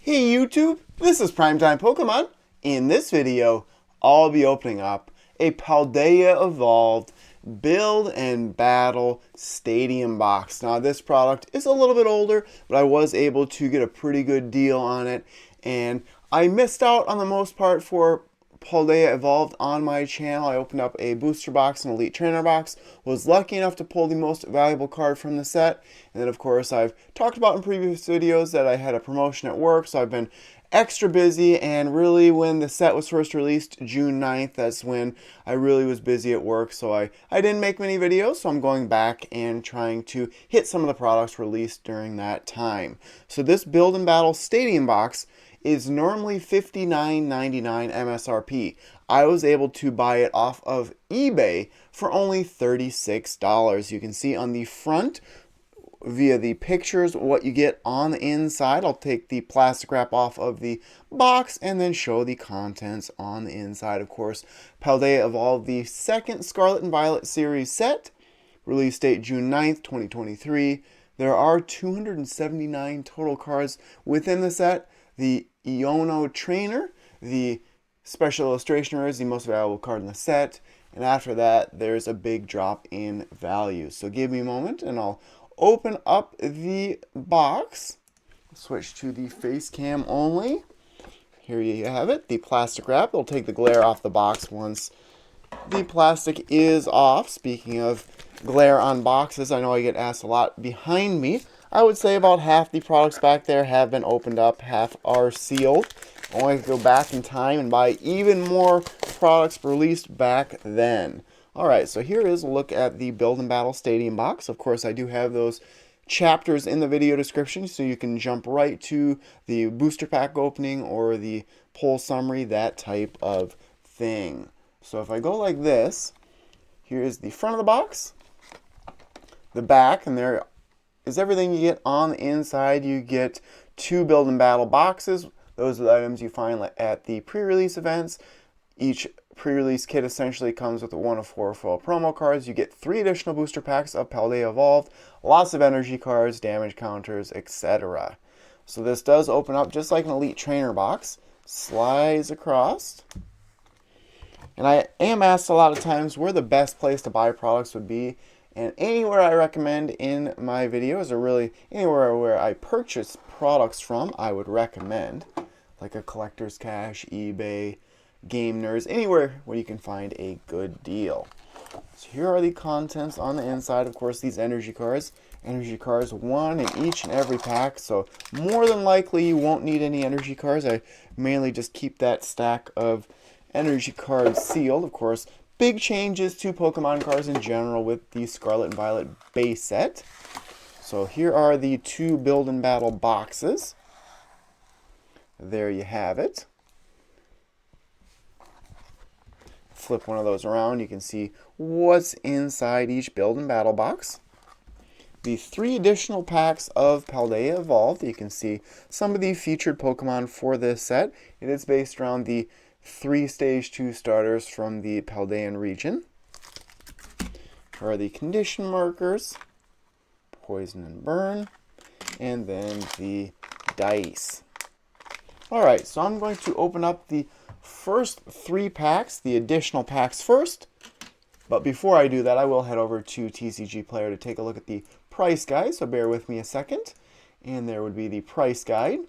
Hey YouTube, this is Primetime Pokemon. In this video, I'll be opening up a Paldea Evolved Build and Battle Stadium box. Now this product is a little bit older, but I was able to get a pretty good deal on it, and I missed out on the most part for Paldea Evolved on my channel. I opened up a booster box and elite trainer box, was lucky enough to pull the most valuable card from the set, and then of course I've talked about in previous videos that I had a promotion at work, so I've been extra busy, and really when the set was first released June 9th, that's when I really was busy at work, so I didn't make many videos, so I'm going back and trying to hit some of the products released during that time. So this Build and Battle Stadium box is normally $59.99 MSRP. I was able to buy it off of eBay for only $36. You can see on the front via the pictures what you get on the inside. I'll take the plastic wrap off of the box and then show the contents on the inside. Of course, Paldea Evolved, the second Scarlet and Violet series set, release date June 9th, 2023. There are 279 total cards within the set. The Iono Trainer, the special illustration rare, is the most valuable card in the set, and after that there's a big drop in value. So give me a moment and I'll open up the box. Switch to the face cam only. Here you have it, the plastic wrap. It'll take the glare off the box once the plastic is off. Speaking of glare on boxes, I know I get asked a lot behind me. I would say about half the products back there have been opened up, half are sealed. I want to go back in time and buy even more products released back then. Alright, so here is a look at the Build and Battle Stadium box. Of course, I do have those chapters in the video description, so you can jump right to the booster pack opening or the pull summary, that type of thing. So if I go like this, here is the front of the box, the back, and there is everything you get on the inside. You get 2 Build and Battle boxes. Those are the items you find at the pre-release events. Each pre-release kit essentially comes with 1 of 4 full promo cards. You get 3 additional booster packs of Paldea Evolved, lots of energy cards, damage counters, etc. So this does open up just like an Elite Trainer box. Slides across. And I am asked a lot of times where the best place to buy products would be. And anywhere I recommend in my videos, or really anywhere where I purchase products from, I would recommend. Like a Collector's Cash, eBay, Game Nerds, anywhere where you can find a good deal. So here are the contents on the inside. Of course, these energy cards. Energy cards, 1 in each and every pack. So more than likely you won't need any energy cards. I mainly just keep that stack of energy cards sealed. Of course, big changes to Pokemon cards in general with the Scarlet and Violet base set. So here are the 2 Build and Battle boxes. There you have it. Flip one of those around, you can see what's inside each Build and Battle box. The 3 additional packs of Paldea Evolved. You can see some of the featured Pokemon for this set. It is based around the 3 Stage 2 starters from the Paldean region. Here are the condition markers, Poison and Burn, and then the dice. Alright, so I'm going to open up the first 3 packs, the additional packs first. But before I do that, I will head over to TCG Player to take a look at the price guide, so bear with me a second. And there would be the price guide.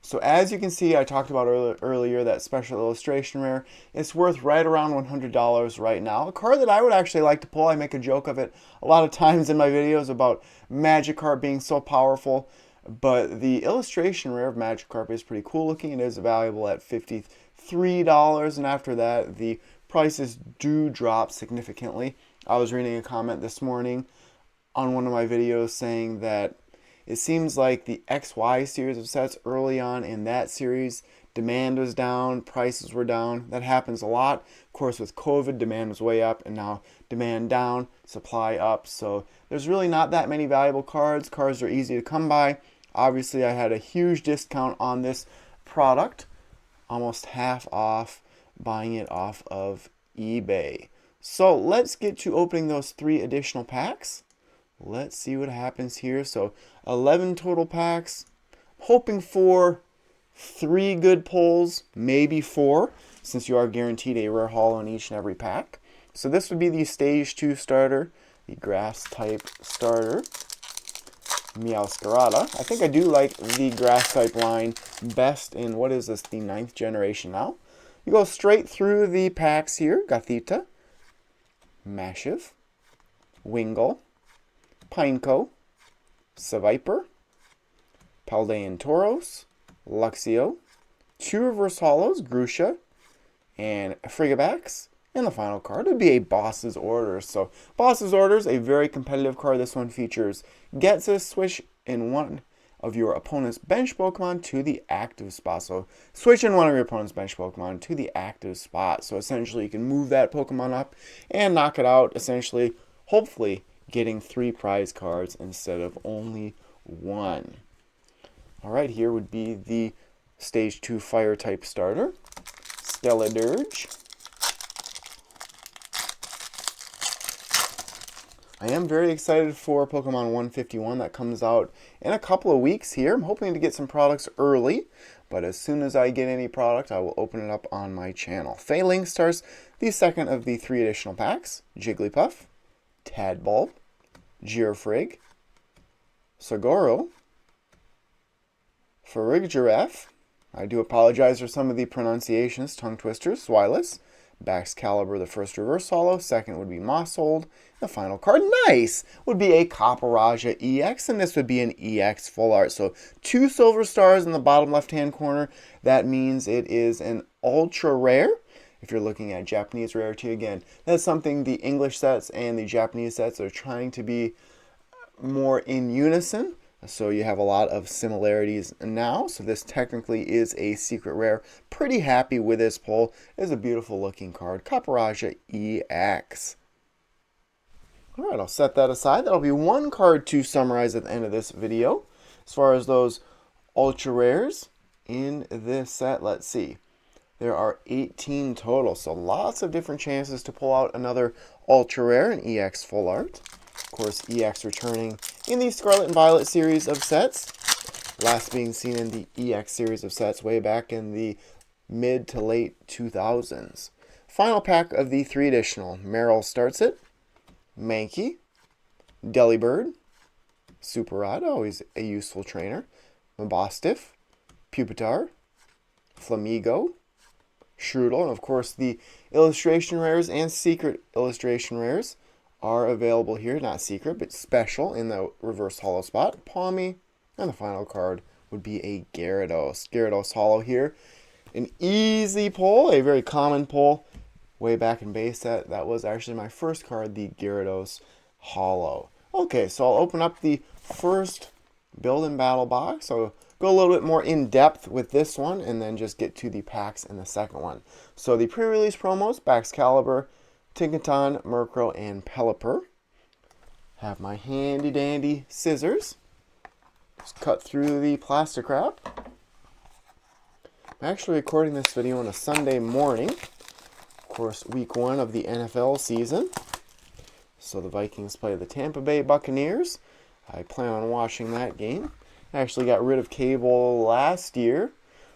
So as you can see, I talked about earlier that special illustration rare. It's worth right around $100 right now. A card that I would actually like to pull. I make a joke of it a lot of times in my videos about Magikarp being so powerful. But the illustration rare of Magikarp is pretty cool looking. It is valuable at $53, and after that the prices do drop significantly. I was reading a comment this morning on one of my videos saying that it seems like the XY series of sets early on in that series, demand was down, prices were down. That happens a lot. Of course, with COVID, demand was way up, and now demand down, supply up. So there's really not that many valuable cards. Cards are easy to come by. Obviously, I had a huge discount on this product, almost half off buying it off of eBay. So let's get to opening those 3 additional packs. Let's see what happens here. So 11 total packs. Hoping for 3 good pulls, maybe 4, since you are guaranteed a rare holo in each and every pack. So this would be the Stage 2 starter, the grass type starter, Meowscarada. I think I do like the grass type line best in, what is this, the 9th generation now. You go straight through the packs here. Gothita, Mashiv, Wingull, Pineco, Seviper, Paldean Tauros, Luxio, 2 reverse holos, Grusha, and Frigibax. And the final card would be a Boss's Orders. So Boss's Orders, a very competitive card. This one features Getsus, switch in one of your opponent's bench Pokemon to the active spot. So switch in one of your opponent's bench Pokemon to the active spot. So essentially you can move that Pokemon up and knock it out, essentially, hopefully getting 3 prize cards instead of only 1. Alright, here would be the Stage 2 Fire type starter, Stelladirge. I am very excited for Pokemon 151 that comes out in a couple of weeks here. I'm hoping to get some products early, but as soon as I get any product, I will open it up on my channel. Failing starts the second of the 3 additional packs, Jigglypuff, Tadbulb, Girafrig, Sagoro, Farigiraf. I do apologize for some of the pronunciations, tongue twisters, Swilus, Baxcalibur, the first reverse holo, second would be Mosshold, the final card, nice, would be a Copperajah EX, and this would be an EX full art. So 2 silver stars in the bottom left-hand corner. That means it is an ultra rare. If you're looking at Japanese rarity, again, that's something the English sets and the Japanese sets are trying to be more in unison. So you have a lot of similarities now. So this technically is a secret rare. Pretty happy with this pull. It's a beautiful looking card. Copperajah EX. Alright, I'll set that aside. That'll be 1 card to summarize at the end of this video. As far as those ultra rares in this set, let's see. There are 18 total. So lots of different chances to pull out another ultra rare, an EX full art. Of course, EX returning in the Scarlet and Violet series of sets. Last being seen in the EX series of sets way back in the mid to late 2000s. Final pack of the 3 additional. Meryl starts it. Mankey. Delibird. Superrod, always a useful trainer. Mabostiff. Pupitar. Flamigo. Shroodle. And of course the illustration rares and secret illustration rares are available here, not secret, but special in the reverse holo spot. Palmy, and the final card would be a Gyarados. Gyarados holo here. An easy pull, a very common pull. Way back in base set, that was actually my first card, the Gyarados holo. Okay, so I'll open up the first build and battle box. So go a little bit more in depth with this one, and then just get to the packs in the second one. So the pre-release promos, Baxcalibur, Tinkaton, Murkrow, and Pelipper. Have my handy dandy scissors. Just cut through the plastic wrap. I'm actually recording this video on a Sunday morning. Of course, week 1 of the NFL season. So the Vikings play the Tampa Bay Buccaneers. I plan on watching that game. I actually got rid of cable last year,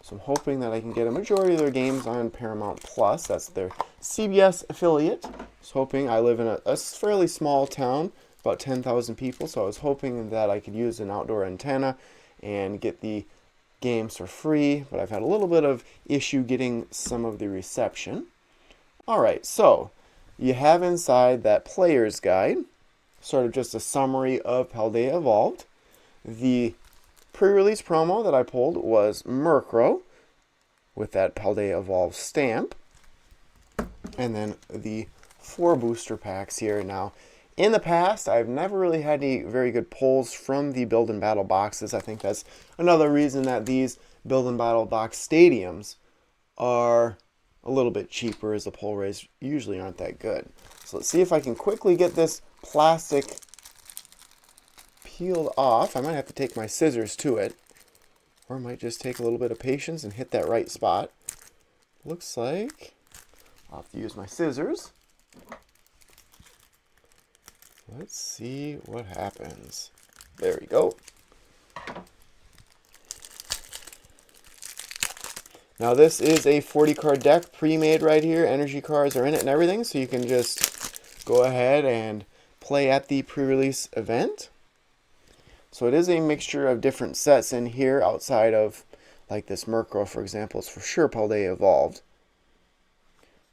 so I'm hoping that I can get a majority of their games on Paramount Plus. That's their CBS affiliate. I was hoping, I live in a fairly small town, about 10,000 people, so I was hoping that I could use an outdoor antenna and get the games for free, but I've had a little bit of issue getting some of the reception. Alright, so you have inside that player's guide, sort of just a summary of Paldea Evolved. The pre-release promo that I pulled was Murkrow with that Paldea Evolved stamp. And then the 4 booster packs here. Now, in the past, I've never really had any very good pulls from the Build and Battle boxes. I think that's another reason that these Build and Battle box stadiums are a little bit cheaper, as the pull rates usually aren't that good. So let's see if I can quickly get this plastic peeled off. I might have to take my scissors to it, or I might just take a little bit of patience and hit that right spot. Looks like I'll have to use my scissors. Let's see what happens. There we go. Now this is a 40 card deck pre-made right here. Energy cards are in it and everything, so you can just go ahead and play at the pre-release event. So it is a mixture of different sets in here outside of, like this Murkrow, for example, is for sure Paldea Evolved.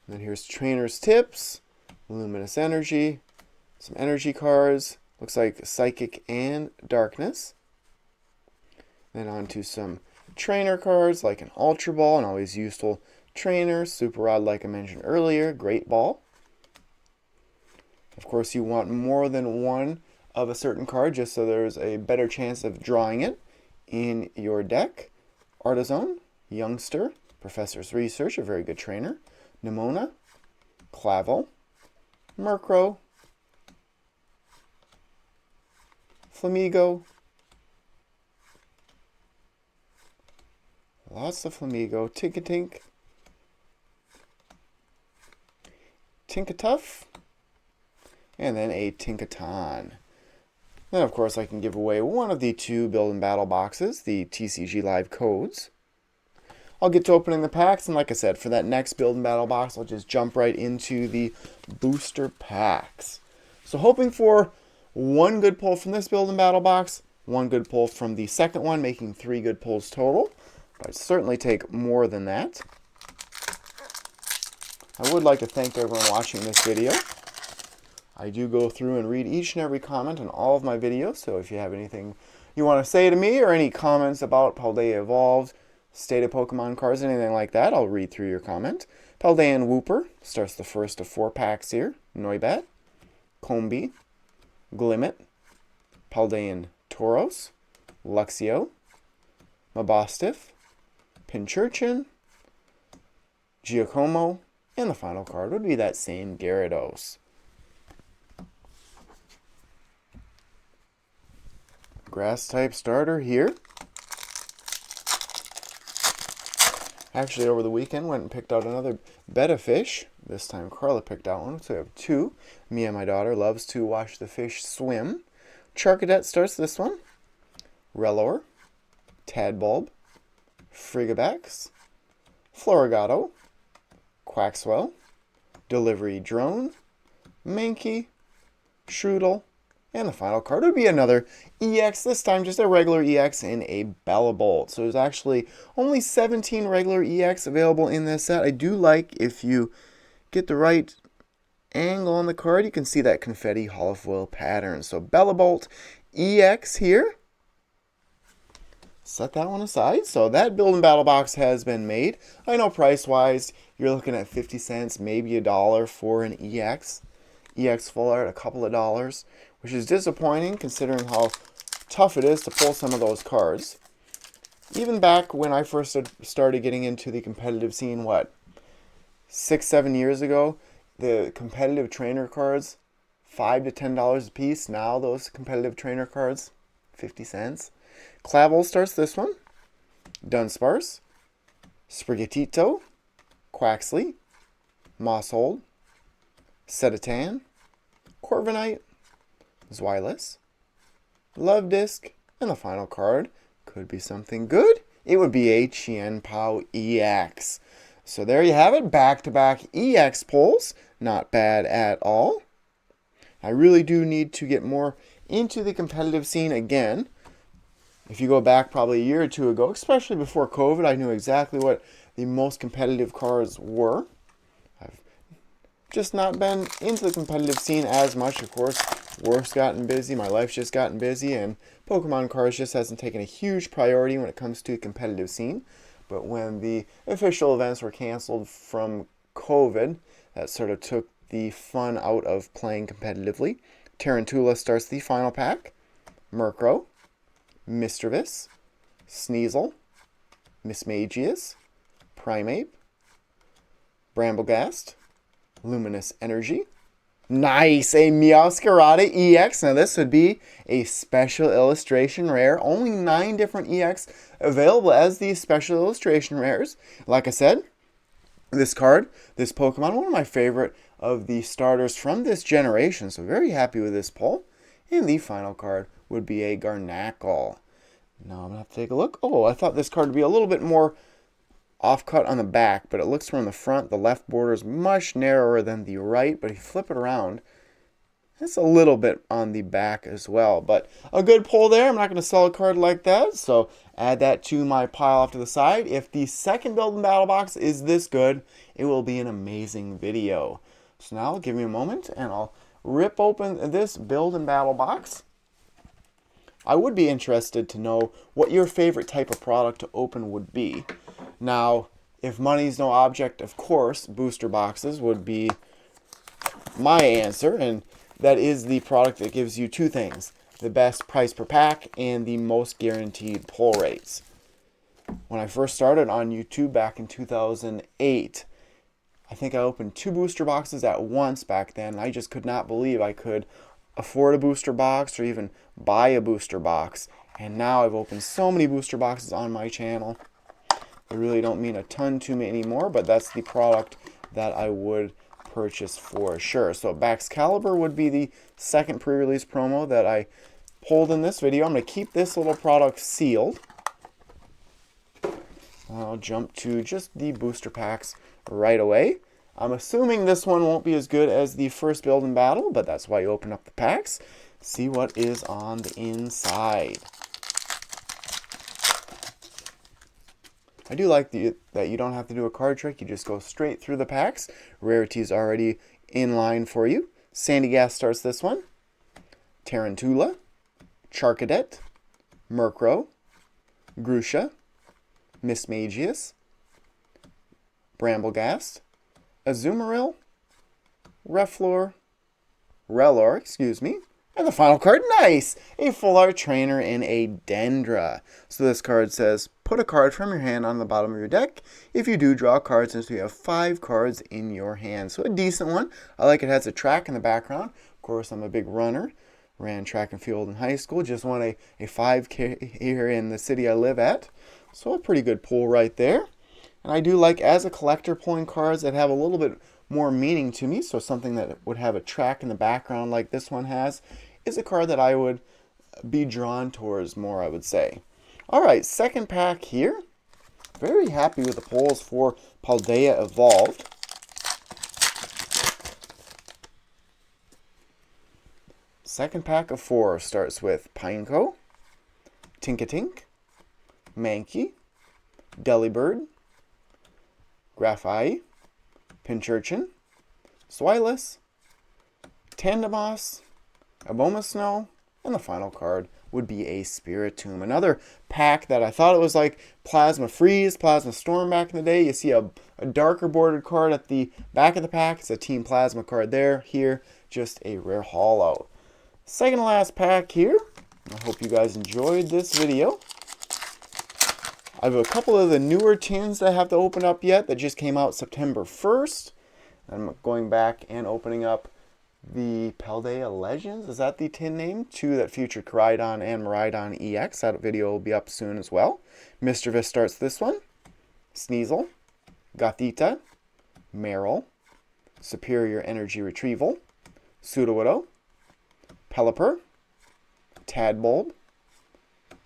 And then here's Trainer's Tips, Luminous Energy, some energy cards, looks like Psychic and Darkness. Then on to some trainer cards like an Ultra Ball, an always useful trainer, Super Rod like I mentioned earlier, Great Ball. Of course you want more than one of a certain card just so there's a better chance of drawing it in your deck. Artizone, Youngster, Professor's Research, a very good trainer, Nimona, Clavel, Murkrow, Flamigo, lots of Flamigo, Tinkatink, Tinkatuff, and then a Tinkaton. Then, of course, I can give away one of the 2 Build and Battle boxes, the TCG Live codes. I'll get to opening the packs, and like I said, for that next Build and Battle box, I'll just jump right into the booster packs. So hoping for one good pull from this Build and Battle box, one good pull from the second one, making 3 good pulls total. But I'd certainly take more than that. I would like to thank everyone watching this video. I do go through and read each and every comment on all of my videos, so if you have anything you want to say to me or any comments about Paldea Evolved, State of Pokemon cards, anything like that, I'll read through your comment. Paldean Wooper starts the first of 4 packs here. Noibat, Combee, Glimmet, Paldean Tauros, Luxio, Mabostiff, Pinchurchin, Giacomo, and the final card would be that same Gyarados. Grass type starter here. Actually, over the weekend, went and picked out another betta fish. This time, Carla picked out one, so we have 2. Mia, my daughter, loves to watch the fish swim. Charcadet starts this one. Rellor, Tadbulb, Frigibax, Florigato, Quaxwell, Delivery Drone, Mankey, Shroodle, and the final card would be another EX, this time just a regular EX in a Bellabolt. So there's actually only 17 regular EX available in this set. I do like, if you get the right angle on the card, you can see that confetti holofoil pattern. So Bellabolt EX here. Set that one aside. So that Build and Battle box has been made. I know price-wise, you're looking at 50 cents, maybe $1 for an EX. EX full art, a couple of dollars, which is disappointing considering how tough it is to pull some of those cards. Even back when I first started getting into the competitive scene, what, 6-7 years ago, the competitive trainer cards, $5 to $10 a piece. Now those competitive trainer cards, 50 cents. Clavel starts this one. Dunsparce, Sprigatito, Quaxley, Mosshold, Setatan, Corviknight, Zweilous, Love Disc, and the final card could be something good. It would be a Qianpao EX. So there you have it, back-to-back EX pulls. Not bad at all. I really do need to get more into the competitive scene again. If you go back probably a year or 2 ago, especially before COVID, I knew exactly what the most competitive cards were. I've just not been into the competitive scene as much, of course. Work's gotten busy, my life's just gotten busy, and Pokemon cards just hasn't taken a huge priority when it comes to the competitive scene. But when the official events were canceled from COVID, that sort of took the fun out of playing competitively. Tarantula starts the final pack. Murkrow, Misdreavus, Sneasel, Mismagius, Primeape, Bramblegast, Luminous Energy. Nice! A Meowscarada EX. Now this would be a special illustration rare. Only 9 different EX available as these special illustration rares. Like I said, this card, this Pokemon, one of my favorite of the starters from this generation. So very happy with this pull. And the final card would be a Garnackle. Now I'm going to have to take a look. Oh, I thought this card would be a little bit more off-cut on the back, but it looks from the front. The left border is much narrower than the right, but if you flip it around, it's a little bit on the back as well. But a good pull there. I'm not going to sell a card like that, so add that to my pile off to the side. If the second Build and Battle box is this good, it will be an amazing video. So now give me a moment, and I'll rip open this Build and Battle box. I would be interested to know what your favorite type of product to open would be. Now, if money's no object, of course, booster boxes would be my answer, and that is the product that gives you two things: the best price per pack and the most guaranteed pull rates. When I first started on YouTube back in 2008, I think I opened 2 booster boxes at once back then, and I just could not believe I could afford a booster box or even buy a booster box. And now I've opened so many booster boxes on my channel. They really don't mean a ton to me anymore, but that's the product that I would purchase for sure. So Baxcalibur would be the second pre-release promo that I pulled in this video. I'm going to keep this little product sealed. I'll jump to just the booster packs right away. I'm assuming this one won't be as good as the first Build and Battle, but that's why you open up the packs. See what is on the inside. I do like that you don't have to do a card trick. You just go straight through the packs. Rarity's already in line for you. Sandygast starts this one. Tarantula, Charcadet, Murkrow, Grusha, Mismagius, Bramblegast, Azumarill, Rellor, and the final card, nice! A Full Art Trainer and a Dendra. So this card says, put a card from your hand on the bottom of your deck. If you do, draw cards until you have 5 cards in your hand. So a decent one. I like it has a track in the background. Of course, I'm a big runner. Ran track and field in high school. Just won a 5K here in the city I live at. So a pretty good pull right there. And I do like, as a collector, pulling cards that have a little bit more meaning to me. So something that would have a track in the background like this one has is a card that I would be drawn towards more, I would say. All right, second pack here. Very happy with the pulls for Paldea Evolved. Second pack of 4 starts with Pineco, Tinkatink, Mankey, Delibird, Grafai, Pinchurchin, Swilus, Tandemos, Abomasnow, and the final card would be a Spiritomb. Another pack that I thought it was like Plasma Freeze, Plasma Storm back in the day. You see a darker bordered card at the back of the pack. It's a Team Plasma card there. Here, just a rare holo. Second to last pack here. I hope you guys enjoyed this video. I have a couple of the newer tins that I have to open up yet that just came out September 1st. I'm going back and opening up the Paldea Legends. Is that the tin name? 2 that featured Koraidon and Miraidon EX. That video will be up soon as well. Mischievous starts this one. Sneasel, Gothita, Meryl, Superior Energy Retrieval, Sudowoodo, Pelipper, Tadbulb,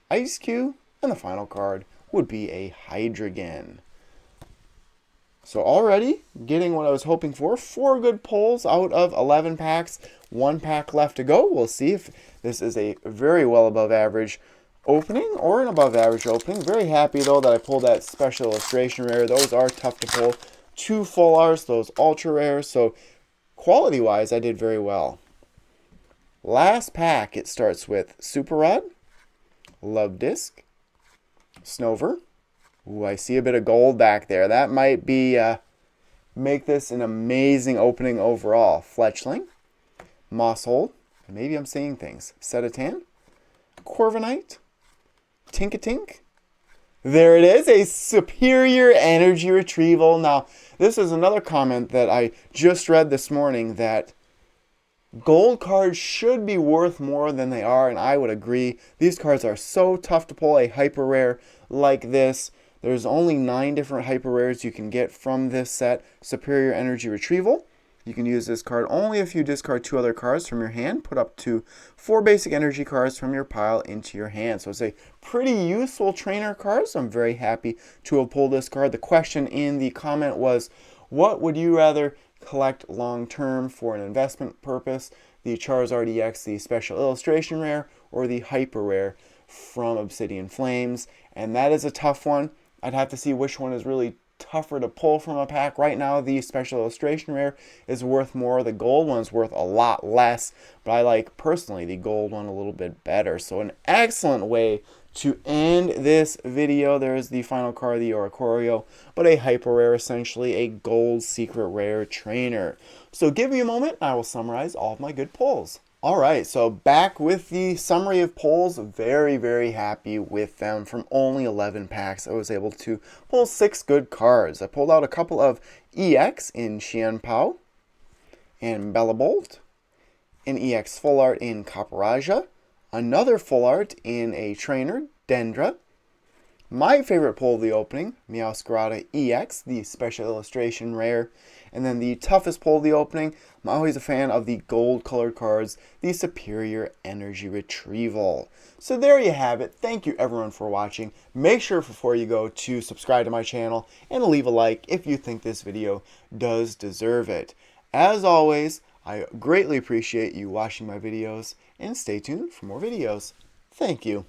Ice-Cube, and the final card would be a Hydreigon. So already getting what I was hoping for. 4 good pulls out of 11 packs. 1 pack left to go. We'll see if this is a very well above average opening or an above average opening. Very happy though that I pulled that special illustration rare. Those are tough to pull. 2 full arts, those ultra rares. So quality wise, I did very well. Last pack, it starts with Super Rod, Love Disc, Snover. Ooh, I see a bit of gold back there. That might be make this an amazing opening overall. Fletchling, Mosshold, maybe I'm saying things. Setatan, Corviknight, Tinkatink. There it is, a Superior Energy Retrieval. Now, this is another comment that I just read this morning, that gold cards should be worth more than they are, and I would agree. These cards are so tough to pull a hyper rare like this. There's only 9 different hyper rares you can get from this set. Superior Energy Retrieval, You can use this card only if you discard 2 other cards from your hand, put up to 4 basic energy cards from your pile into your hand. So it's a pretty useful trainer card, so I'm very happy to have pulled this card. The question in the comment was, what would you rather collect long term for an investment purpose? The Charizard EX, the Special Illustration Rare, or the Hyper Rare from Obsidian Flames? And that is a tough one. I'd have to see which one is really tougher to pull from a pack. Right now, the Special Illustration Rare is worth more. The gold one's worth a lot less, but I like, personally, the gold one a little bit better. So an excellent way to end this video. There is the final card, the Oricorio, but a hyper rare, essentially a gold secret rare trainer. So give me a moment, and I will summarize all of my good pulls. Alright, so back with the summary of pulls. Very, very happy with them. From only 11 packs, I was able to pull 6 good cards. I pulled out a couple of EX in Xianpao and Bellabolt, an EX Full Art in Caporaja, another Full Art in a trainer, Dendra. My favorite pull of the opening, Meowscarada EX, the Special Illustration Rare. And then the toughest pull of the opening, I'm always a fan of the gold colored cards, the Superior Energy Retrieval. So there you have it. Thank you everyone for watching. Make sure before you go to subscribe to my channel and leave a like if you think this video does deserve it. As always, I greatly appreciate you watching my videos, and stay tuned for more videos. Thank you.